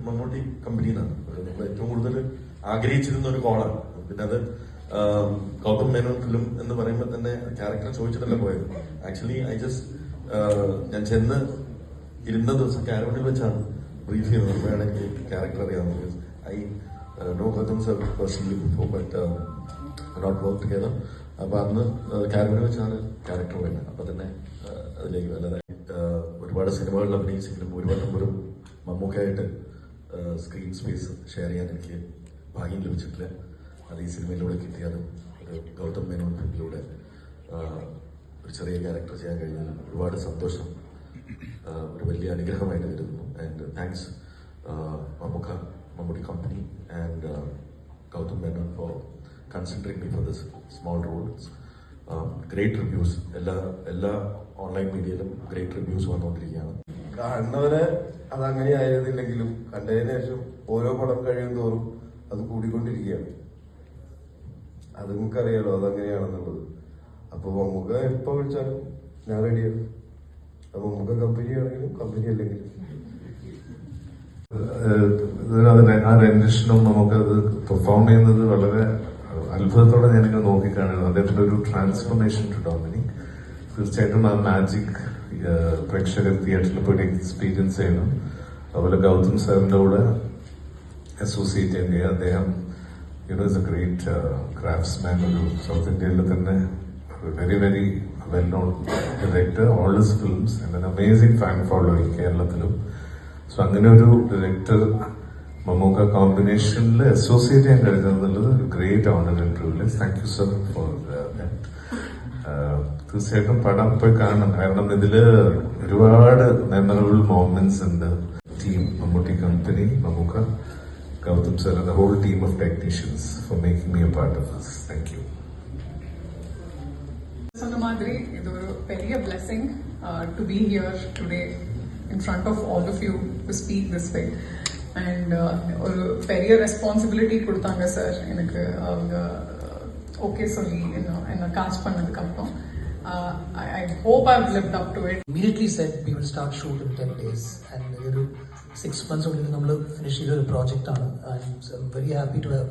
മമ്മൂട്ടി കമ്പനിയിൽ നിന്നാണ്. നമ്മൾ ഏറ്റവും കൂടുതൽ ആഗ്രഹിച്ചിരുന്ന ഒരു കോളാണ്. പിന്നെ അത് ഗൗതം മേനോൻ ഫിലിം എന്ന് പറയുമ്പോൾ തന്നെ ക്യാരക്ടർ ചോദിച്ചിട്ടല്ല പോയത്. ആക്ച്വലി ഞാൻ ചെന്ന് ഇരുന്ന ദിവസം കാരവണിൽ വെച്ചാണ് ബ്രീഫ് ചെയ്യുന്നത്. അപ്പോഴാണ് എനിക്ക് ക്യാരക്ടർ അറിയാവുന്നത്. I know Gautam sir personally before, but not work together. അപ്പൊ അന്ന് കാരവണിൽ വെച്ചാണ് ക്യാരക്ടർ വേണ്ടത്. അപ്പൊ തന്നെ അതിലേക്ക് വല്ലതായി ഒരുപാട് സിനിമകളിൽ അഭിനയിച്ചെങ്കിലും ഒരു മമ്മൂക്കായിട്ട് സ്ക്രീൻ സ്പേസ് ഷെയർ ചെയ്യാൻ എനിക്ക് ഭാഗ്യം ലഭിച്ചിട്ടില്ല. അത് ഈ സിനിമയിലൂടെ കിട്ടിയത് ഒരു ഗൗതം മേനോൻ ഫിലിമിലൂടെ ഒരു ചെറിയ ക്യാരക്ടർ ചെയ്യാൻ കഴിഞ്ഞാൽ ഒരുപാട് സന്തോഷം, ഒരു വലിയ അനുഗ്രഹമായിട്ട് കരുതുന്നു. And thanks Mammootty company and Gautam Menon for considering me for this small roles. Great reviews എല്ലാ ഓൺലൈൻ മീഡിയയിലും ഗ്രേറ്റ് റിവ്യൂസ് വന്നുകൊണ്ടിരിക്കുകയാണ്. കാണുന്നവരെ അതങ്ങനെ ആയിരുന്നില്ലെങ്കിലും കണ്ടതിന് ശേഷം ഓരോ പടം കഴിയും തോറും അത് കൂടിക്കൊണ്ടിരിക്കുകയാണ്. അത് നമുക്കറിയാലോ അതങ്ങനെയാണെന്നുള്ളത്. അപ്പൊ മമ്മൂക്ക എപ്പോ വിളിച്ചാലും ഞാൻ റെഡിയാണ്. അപ്പൊ മമ്മൂക്ക കമ്പനി ആണെങ്കിലും കമ്പനി അല്ലെങ്കിലും ആ റെൻഡിഷനും നമുക്കത് പെർഫോം ചെയ്യുന്നത് വളരെ അത്ഭുതത്തോടെ ഞാനിങ്ങനെ നോക്കിക്കാണുന്നത്. അദ്ദേഹത്തിന്റെ ഒരു ട്രാൻസ്ഫോർമേഷൻ ടു ഡോമിനിക്. തീർച്ചയായിട്ടും ആ മാജിക് പ്രേക്ഷകർ തിയേറ്ററിൽ പോയിട്ട് എക്സ്പീരിയൻസ് ചെയ്യണം. അതുപോലെ ഗൗതം സാറിന്റെ കൂടെ അസോസിയേറ്റ് ചെയ്യുക. അദ്ദേഹം ഇസ് എ ഗ്രേറ്റ് ക്രാഫ്റ്റ്സ്മാൻ. ഒരു സൗത്ത് ഇന്ത്യയിൽ തന്നെ very very well known director. All his films and an amazing fan following കേരളത്തിലും. സോ അങ്ങനെ ഒരു ഡയറക്ടർ മമ്മൂക്ക കോമ്പിനേഷനിൽ അസോസിയേറ്റ് ചെയ്യാൻ കഴിഞ്ഞതെന്നുള്ളത് ഒരു great honour and privilege. Thank you sir for that. തീർച്ചയായിട്ടും പടം പോയി കാണണം. കാരണം ഇതില് ഒരുപാട് മെമ്മറബിൾ മൊമെന്റ്സ് ഉണ്ട്. Team Mammootty company, Mammukka, Gautam sir and the whole team of technicians for making me a part of this. Thank you. Sona Madri, it was a very blessing to be here today in front of all of you to speak this way. And a very responsibility kudutanga sir enakku okay solli enna cast pannadukku appuram I hope I've lived up to it. Immediately said we will start shoot in 10 days and 6 months only we finish the project. I'm very happy to have